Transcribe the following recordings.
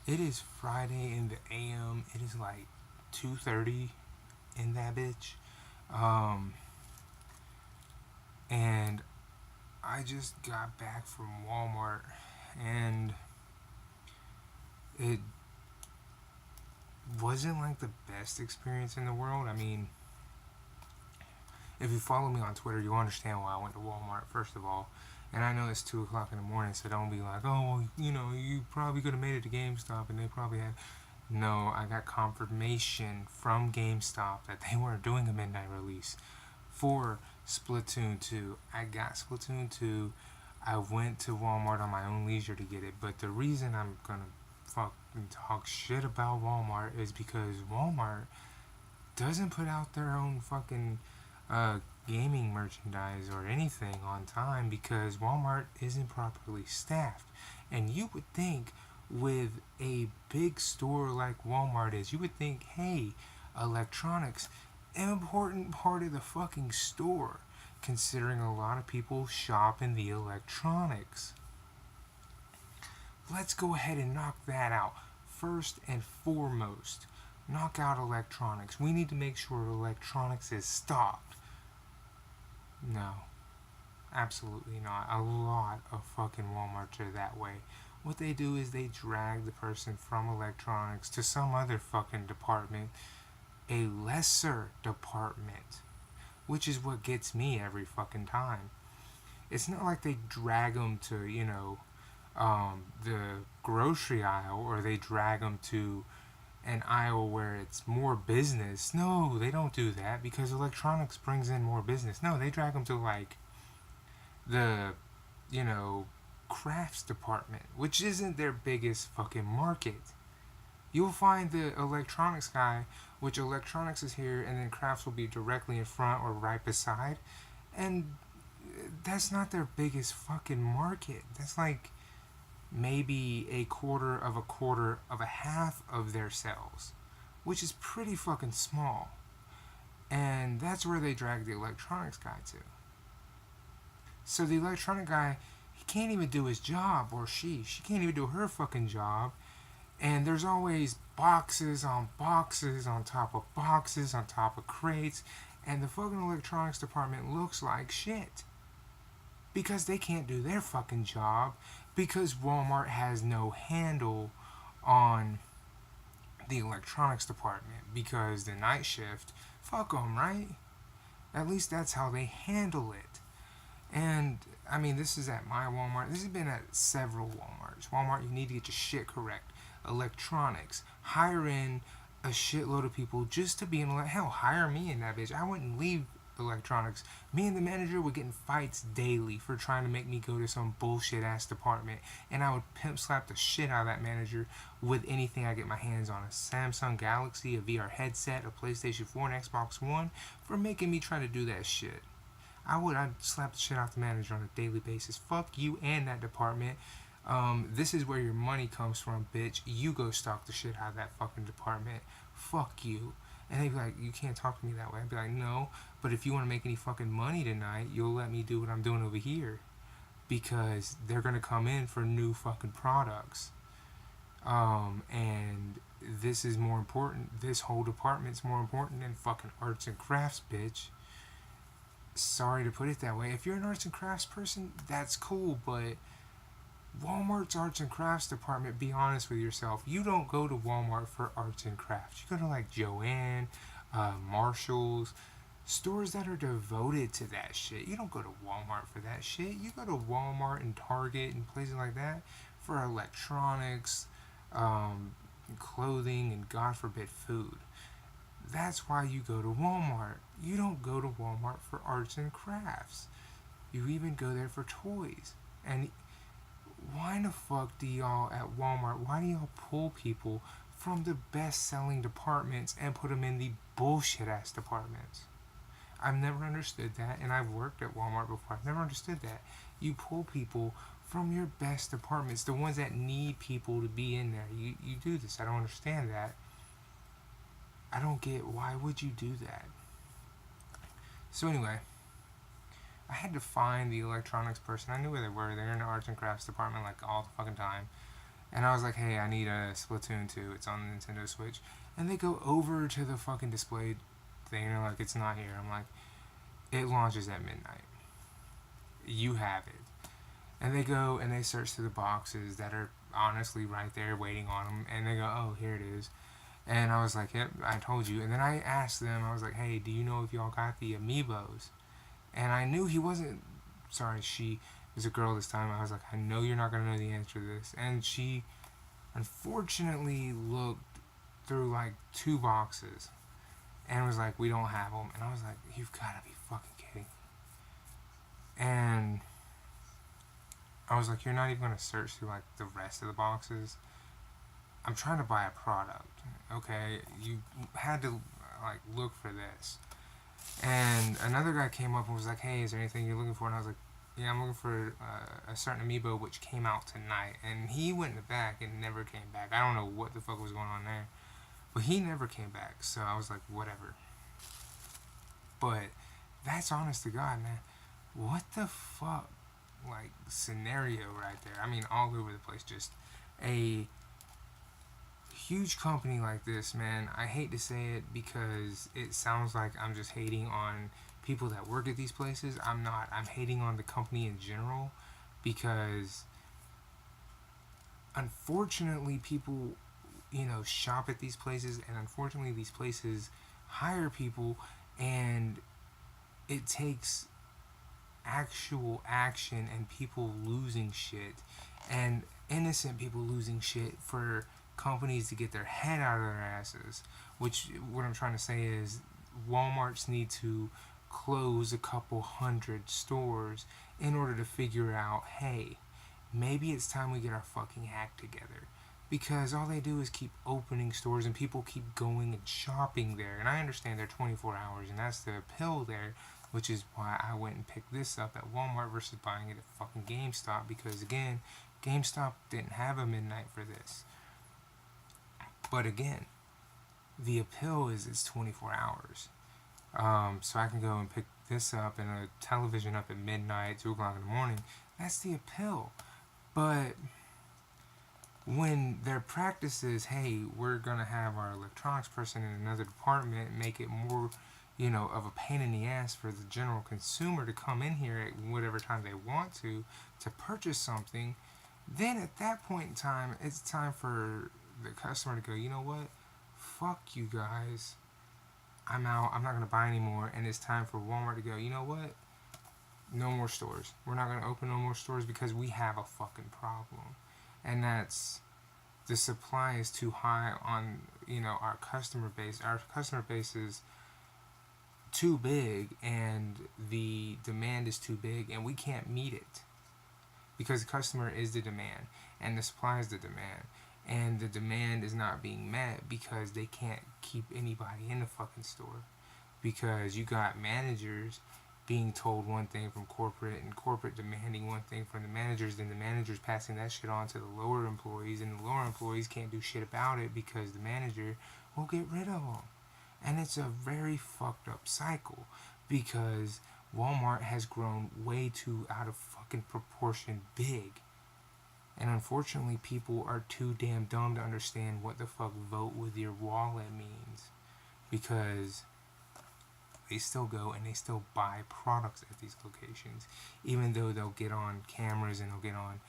It is Friday in the AM. It is like 2:30 in that bitch. Um, and I just got back from Walmart, and it wasn't like the best experience in the world. I mean, if you follow me on Twitter, you'll understand why I went to Walmart, first of all. And I know it's 2 o'clock in the morning, so don't be like, oh, well, you probably could have made it to GameStop and they probably had. No, I got confirmation from GameStop that they weren't doing a midnight release for Splatoon 2. I got Splatoon 2. I went to Walmart on my own leisure to get it, but the reason I'm gonna fucking talk shit about Walmart is because Walmart doesn't put out their own fucking uh, gaming merchandise or anything on time because Walmart isn't properly staffed. And you would think with a big store like Walmart is, you would think, hey, electronics, an important part of the fucking store, considering a lot of people shop in the electronics. Let's go ahead and knock that out. First and foremost, knock out electronics. We need to make sure electronics is stocked. No, absolutely not. A lot of fucking Walmarts are that way. What they do is they drag the person from electronics to some other fucking department, a lesser department, which is what gets me every fucking time. It's not like they drag them to, the grocery aisle or they drag them to an aisle where it's more business. No, they don't do that because electronics brings in more business. No, they drag them to like the, you know, crafts department, which isn't their biggest fucking market. You'll find the electronics guy, which electronics is here, and then crafts will be directly in front or right beside. And that's not their biggest fucking market. That's like maybe a quarter of a half of their sales, which is pretty fucking small. And that's where they drag the electronics guy to. So the electronic guy, he can't even do his job, or she can't even do her fucking job. And there's always boxes on top of boxes on top of crates, and the fucking electronics department looks like shit because they can't do their fucking job because Walmart has no handle on the electronics department because the night shift, fuck them, right? At least that's how they handle it. And I mean, this is at my Walmart. This has been at several Walmarts. Walmart, you need to get your shit correct. Electronics, hire in a shitload of people just to be in. Hell, hire me in that bitch. I wouldn't leave electronics. Me and the manager would get in fights daily for trying to make me go to some bullshit ass department, and I would pimp slap the shit out of that manager with anything I get my hands on. A Samsung Galaxy, a VR headset, a PlayStation 4, and Xbox One for making me try to do that shit. I'd slap the shit out the manager on a daily basis. Fuck you and that department. This is where your money comes from, bitch. You go stock the shit out of that fucking department. Fuck you. And they'd be like, you can't talk to me that way. I'd be like, no, but if you want to make any fucking money tonight, you'll let me do what I'm doing over here. Because they're going to come in for new fucking products. And this is more important. This whole department's more important than fucking arts and crafts, bitch. Sorry to put it that way. If you're an arts and crafts person, that's cool, but Walmart's arts and crafts department, be honest with yourself, you don't go to Walmart for arts and crafts. You go to like Joann, Marshall's, stores that are devoted to that shit. You don't go to Walmart for that shit. You go to Walmart and Target and places like that for electronics, clothing, and God forbid food. That's why you go to Walmart. You don't go to Walmart for arts and crafts. You even go there for toys. And why the fuck do y'all at Walmart, why do y'all pull people from the best selling departments and put them in the bullshit ass departments? I've never understood that, and I've worked at Walmart before. I've never understood that. You pull people from your best departments, the ones that need people to be in there. You do this. I don't understand that. I don't get why would you do that. So anyway, I had to find the electronics person. I knew where they were. They're in the arts and crafts department like all the fucking time. And I was like, hey, I need a Splatoon 2. It's on the Nintendo Switch. And they go over to the fucking display thing and they're like, it's not here. I'm like, it launches at midnight. You have it. And they go and they search through the boxes that are honestly right there waiting on them. And they go, oh, here it is. And I was like, yep, I told you. And then I asked them, I was like, hey, do you know if y'all got the amiibos? And I knew he wasn't, sorry, she was a girl this time. I was like, I know you're not going to know the answer to this. And she unfortunately looked through like 2 boxes and was like, we don't have them. And I was like, you've got to be fucking kidding. And I was like, you're not even going to search through like the rest of the boxes? I'm trying to buy a product, okay? You had to like look for this. And another guy came up and was like, hey, is there anything you're looking for? And I was like, yeah, I'm looking for a certain amiibo which came out tonight. And he went in the back and never came back. I don't know what the fuck was going on there. But he never came back. So I was like, whatever. But that's honest to God, man. What the fuck? Like, scenario right there. I mean, all over the place. Just a huge company like this, man. I hate to say it because it sounds like I'm just hating on people that work at these places. I'm not. I'm hating on the company in general because unfortunately people, shop at these places, and unfortunately these places hire people, and it takes actual action and people losing shit and innocent people losing shit for companies to get their head out of their asses. Which, what I'm trying to say is, Walmarts need to close a couple hundred stores in order to figure out, hey, maybe it's time we get our fucking act together. Because all they do is keep opening stores and people keep going and shopping there. And I understand they're 24 hours and that's the appeal there, which is why I went and picked this up at Walmart versus buying it at fucking GameStop. Because again, GameStop didn't have a midnight for this. But again, the appeal is it's 24 hours. So I can go and pick this up and a television up at midnight, 2 o'clock in the morning. That's the appeal. But when their practice is, hey, we're going to have our electronics person in another department, make it more, of a pain in the ass for the general consumer to come in here at whatever time they want to purchase something, then at that point in time, it's time for the customer to go, you know what? Fuck you guys. I'm out. I'm not going to buy anymore. And it's time for Walmart to go, you know what? No more stores. We're not going to open no more stores because we have a fucking problem. And that's, the supply is too high on, our customer base. Our customer base is too big and the demand is too big and we can't meet it. Because the customer is the demand and the supply is the demand. And the demand is not being met because they can't keep anybody in the fucking store. Because you got managers being told one thing from corporate and corporate demanding one thing from the managers, then the managers passing that shit on to the lower employees, and the lower employees can't do shit about it because the manager will get rid of them. And it's a very fucked up cycle because Walmart has grown way too out of fucking proportion big. And unfortunately, people are too damn dumb to understand what the fuck vote with your wallet means. Because they still go and they still buy products at these locations. Even though they'll get on cameras and they'll get on,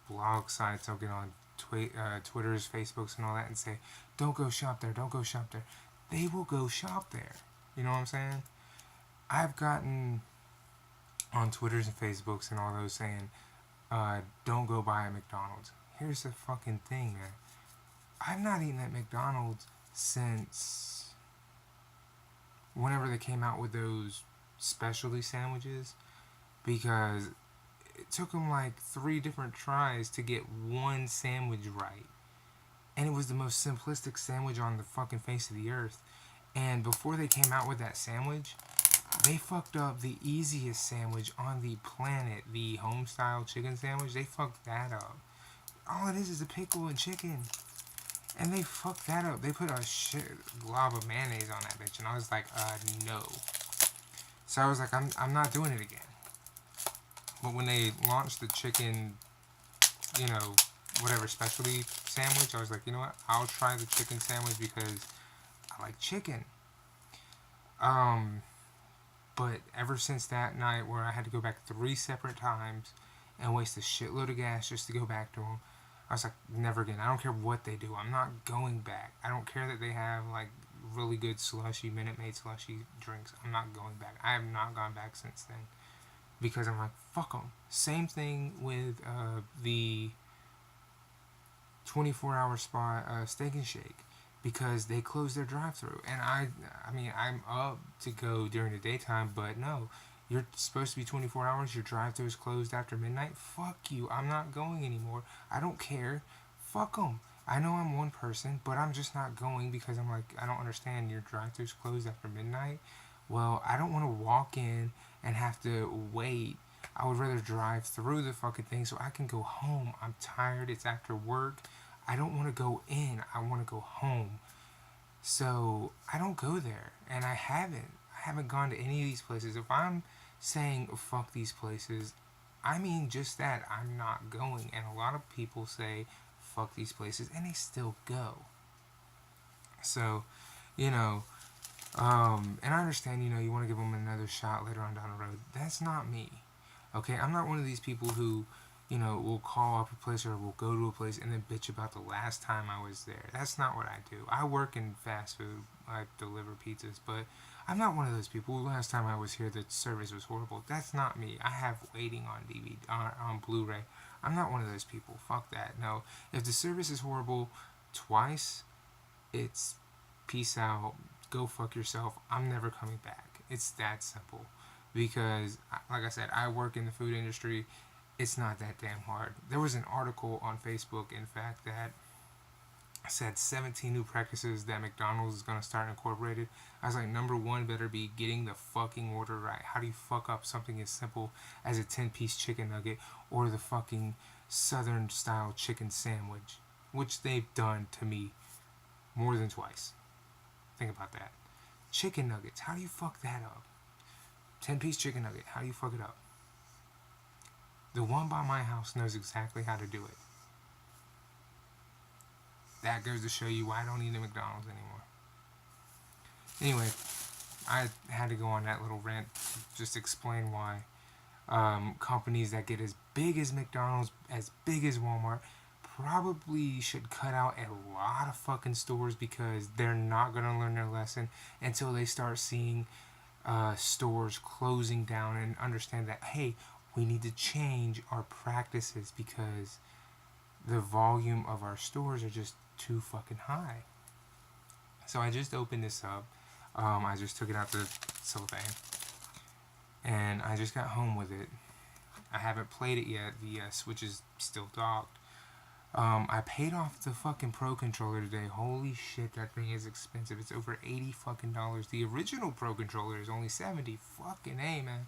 blog sites, they'll get on Twitter's, Facebooks and all that and say, don't go shop there, don't go shop there. They will go shop there. You know what I'm saying? I've gotten on Twitters and Facebooks and all those saying, don't go buy at McDonald's. Here's the fucking thing, man. I've not eaten at McDonald's since whenever they came out with those specialty sandwiches, because it took them like 3 different tries to get one sandwich right. And it was the most simplistic sandwich on the fucking face of the earth. And before they came out with that sandwich, they fucked up the easiest sandwich on the planet, the home-style chicken sandwich. They fucked that up. All it is a pickle and chicken. And they fucked that up. They put a shit glob of mayonnaise on that bitch. And I was like, no. So I was like, I'm not doing it again. But when they launched the chicken whatever specialty sandwich. I was like, you know what? I'll try the chicken sandwich because I like chicken. But ever since that night where I had to go back 3 separate times and waste a shitload of gas just to go back to them, I was like, never again. I don't care what they do. I'm not going back. I don't care that they have like really good slushy, Minute Maid slushy drinks. I'm not going back. I have not gone back since then because I'm like, fuck them. Same thing with the 24-hour spot Steak and Shake, because they close their drive-thru, and I mean, I'm up to go during the daytime, but no, you're supposed to be 24 hours. Your drive-thru is closed after midnight. Fuck you. I'm not going anymore. I don't care. Fuck them. I know I'm one person, but I'm just not going because I'm like, I don't understand. Your drive-thru's closed after midnight. Well, I don't want to walk in and have to wait. I would rather drive through the fucking thing so I can go home. I'm tired. It's after work. I don't want to go in. I want to go home. So I don't go there, and I haven't gone to any of these places. If I'm saying fuck these places, I mean just that. I'm not going. And a lot of people say fuck these places, and they still go. So, and I understand, you want to give them another shot later on down the road. That's not me. Okay, I'm not one of these people who, will call up a place or will go to a place and then bitch about the last time I was there. That's not what I do. I work in fast food. I deliver pizzas, but I'm not one of those people. Last time I was here, the service was horrible. That's not me. I have waiting on DVD, on Blu-ray. I'm not one of those people. Fuck that. No, if the service is horrible twice, it's peace out. Go fuck yourself. I'm never coming back. It's that simple. Because, like I said, I work in the food industry. It's not that damn hard. There was an article on Facebook, in fact, that said 17 new practices that McDonald's is going to start incorporated. I was like, number one better be getting the fucking order right. How do you fuck up something as simple as a 10-piece chicken nugget or the fucking Southern style chicken sandwich, which they've done to me more than twice. Think about that. Chicken nuggets, how do you fuck that up? 10-piece chicken nugget, how do you fuck it up? The one by my house knows exactly how to do it. That goes to show you why I don't eat at McDonald's anymore. Anyway, I had to go on that little rant to just explain why companies that get as big as McDonald's, as big as Walmart, probably should cut out a lot of fucking stores, because they're not going to learn their lesson until they start seeing stores closing down and understand that, hey, we need to change our practices because the volume of our stores are just too fucking high. So I just opened this up. I just took it out the cellophane, and I just got home with it. I haven't played it yet. The Switch is still docked. I paid off the fucking Pro Controller today. Holy shit, that thing is expensive. It's over $80 fucking dollars. The original Pro Controller is only $70. Fucking A, man.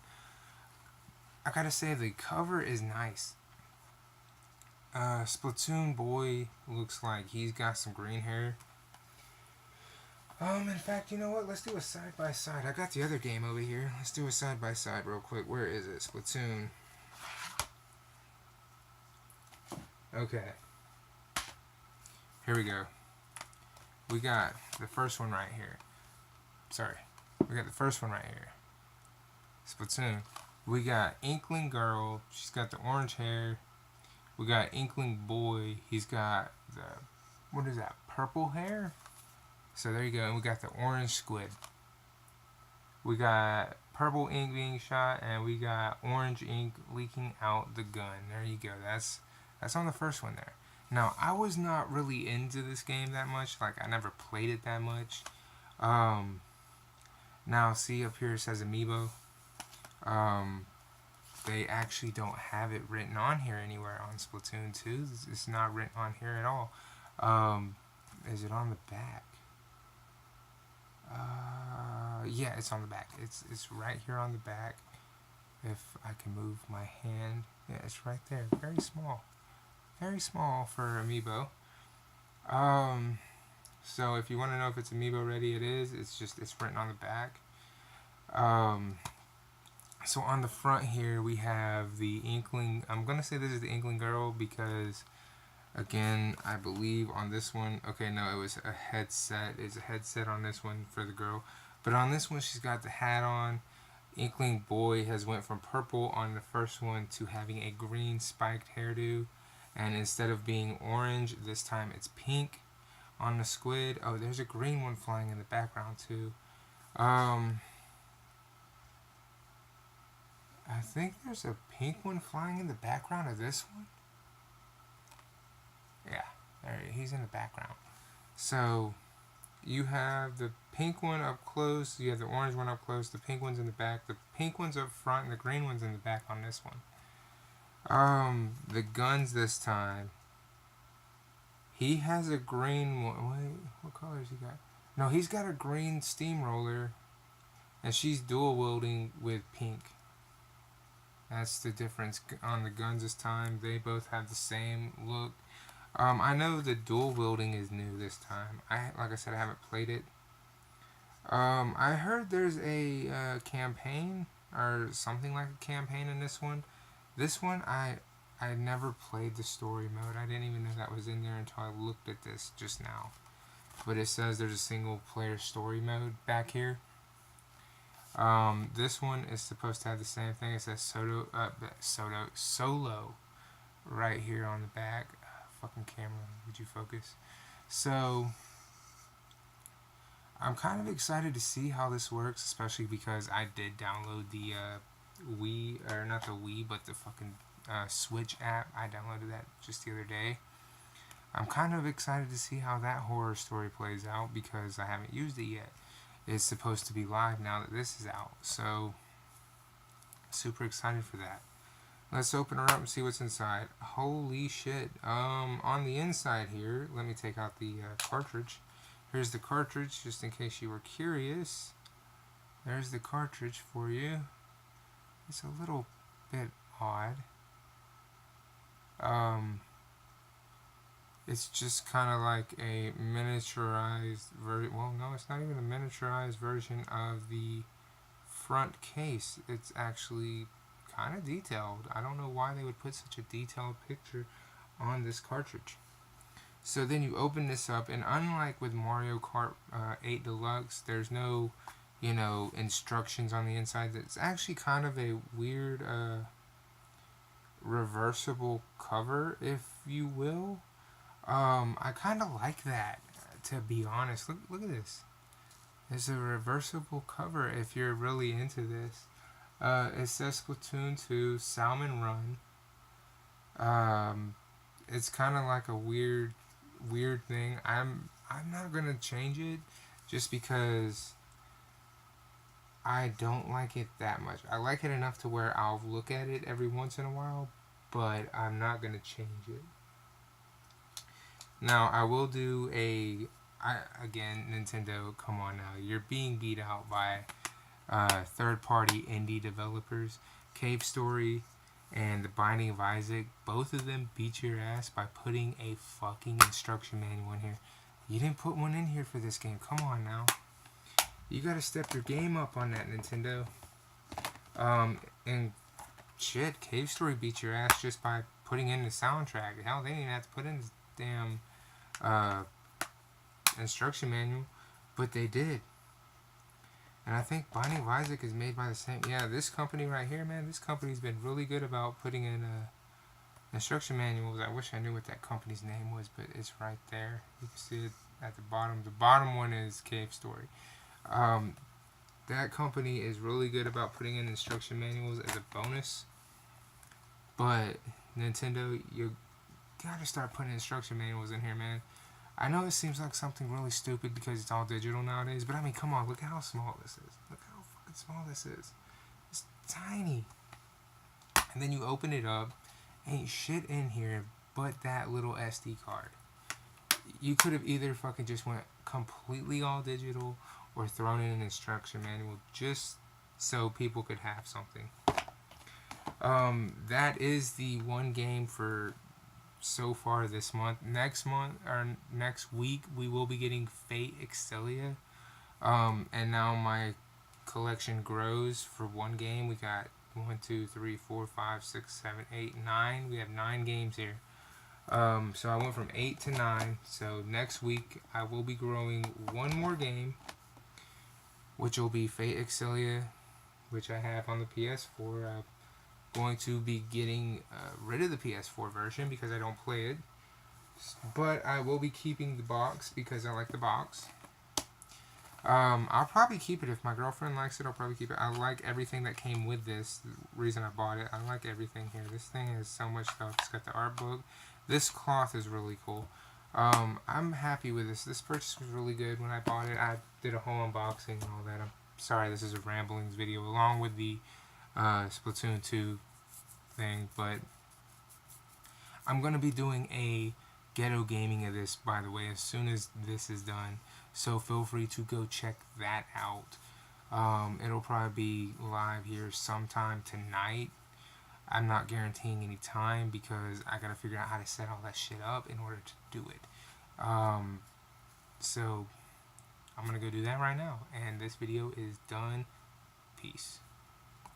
I gotta say, the cover is nice. Splatoon boy looks like he's got some green hair. In fact, you know what? Let's do a side-by-side. I got the other game over here. Let's do a side-by-side real quick. Where is it? Splatoon. Okay. Here we go. We got the first one right here. Sorry. We got the first one right here. Splatoon. We got Inkling Girl. She's got the orange hair. We got Inkling Boy. He's got the, what is that, purple hair? So there you go. And we got the orange squid. We got purple ink being shot, and we got orange ink leaking out the gun. There you go. That's on the first one there. Now, I was not really into this game that much. Like, I never played it that much. Now, see up here it says Amiibo. They actually don't have it written on here anywhere on Splatoon 2. It's not written on here at all. Is it on the back? Yeah, it's on the back. It's right here on the back. If I can move my hand. Yeah, it's right there. Very small. Very small for Amiibo. So if you want to know if it's Amiibo ready, it is. It's written on the back. So on the front here we have the Inkling. I'm gonna say this is the Inkling girl because, again, I believe on this one, okay, no, it was a headset. It's a headset on this one for the girl, but on this one she's got the hat on. Inkling boy has went from purple on the first one to having a green spiked hairdo, and instead of being orange, this time it's pink on the squid. Oh, there's a green one flying in the background too. I think there's a pink one flying in the background of this one. Yeah, there he's in the background. So you have the pink one up close, you have the orange one up close, the pink one's in the back, the pink one's up front, and the green one's in the back on this one. The guns this time. He has a green one. Wait, what color has he got? No, he's got a green steamroller, and she's dual wielding with pink. That's the difference on the guns this time. They both have the same look. I know the dual wielding is new this time. Like I said, I haven't played it. I heard there's a campaign or something like a campaign in this one. This one, I never played the story mode. I didn't even know that was in there until I looked at this just now. But it says there's a single player story mode back here. This one is supposed to have the same thing. It says solo right here on the back. Fucking camera, would you focus? So I'm kind of excited to see how this works, especially because I did download the Wii, or not the Wii, but the fucking Switch app. I downloaded that just the other day. I'm kind of excited to see how that horror story plays out because I haven't used it yet. It's supposed to be live now that this is out, so super excited for that. Let's open her up and see what's inside. Holy shit. On the inside here, let me take out the cartridge. Here's the cartridge, just in case you were curious. There's the cartridge for you. It's a little bit odd. It's just kind of like a miniaturized version. Well, no, it's not even a miniaturized version of the front case. It's actually kind of detailed. I don't know why they would put such a detailed picture on this cartridge. So then you open this up, and unlike with Mario Kart 8 Deluxe, there's no, instructions on the inside. It's actually kind of a weird reversible cover, if you will. I kind of like that, to be honest. Look at this. It's a reversible cover if you're really into this. It says Splatoon 2 Salmon Run. It's kind of like a weird thing. I'm not gonna change it just because I don't like it that much. I like it enough to where I'll look at it every once in a while, but I'm not gonna change it. Now I will do again, Nintendo, come on now. You're being beat out by third-party indie developers. Cave Story and The Binding of Isaac, both of them beat your ass by putting a fucking instruction manual in here. You didn't put one in here for this game. Come on now. You gotta step your game up on that, Nintendo. And shit, Cave Story beat your ass just by putting in the soundtrack. Hell, they didn't even have to put in the damn instruction manual, but they did. And I think Binding of Isaac is made by the same. Yeah, this company right here, man. This company's been really good about putting in instruction manuals. I wish I knew what that company's name was, but it's right there. You can see it at the bottom. The bottom one is Cave Story. That company is really good about putting in instruction manuals as a bonus. But Nintendo, you gotta start putting instruction manuals in here, man. I know it seems like something really stupid because it's all digital nowadays, but I mean, come on, look at how small this is. Look how fucking small this is. It's tiny. And then you open it up, ain't shit in here but that little SD card. You could have either fucking just went completely all digital or thrown in an instruction manual just so people could have something. That is the one game for so far this month. Next week we will be getting Fate Excelia. And now my collection grows. For one game we got 1, 2, 3, 4, 5, 6, 7, 8, 9. We have 9 games here. So I went from 8 to 9. So next week I will be growing one more game, which will be Fate Excelia, which I have on the PS4. I'm going to be getting rid of the PS4 version because I don't play it. But I will be keeping the box because I like the box. I'll probably keep it if my girlfriend likes it. I'll probably keep it. I like everything that came with this. The reason I bought it. I like everything here. This thing has so much stuff. It's got the art book. This cloth is really cool. I'm happy with this. This purchase was really good. When I bought it, I did a whole unboxing and all that. I'm sorry this is a ramblings video along with the Splatoon 2 thing, but I'm going to be doing a ghetto gaming of this, by the way, as soon as this is done. So feel free to go check that out. It'll probably be live here sometime tonight. I'm not guaranteeing any time because I gotta figure out how to set all that shit up in order to do it. So I'm gonna go do that right now. And this video is done. Peace.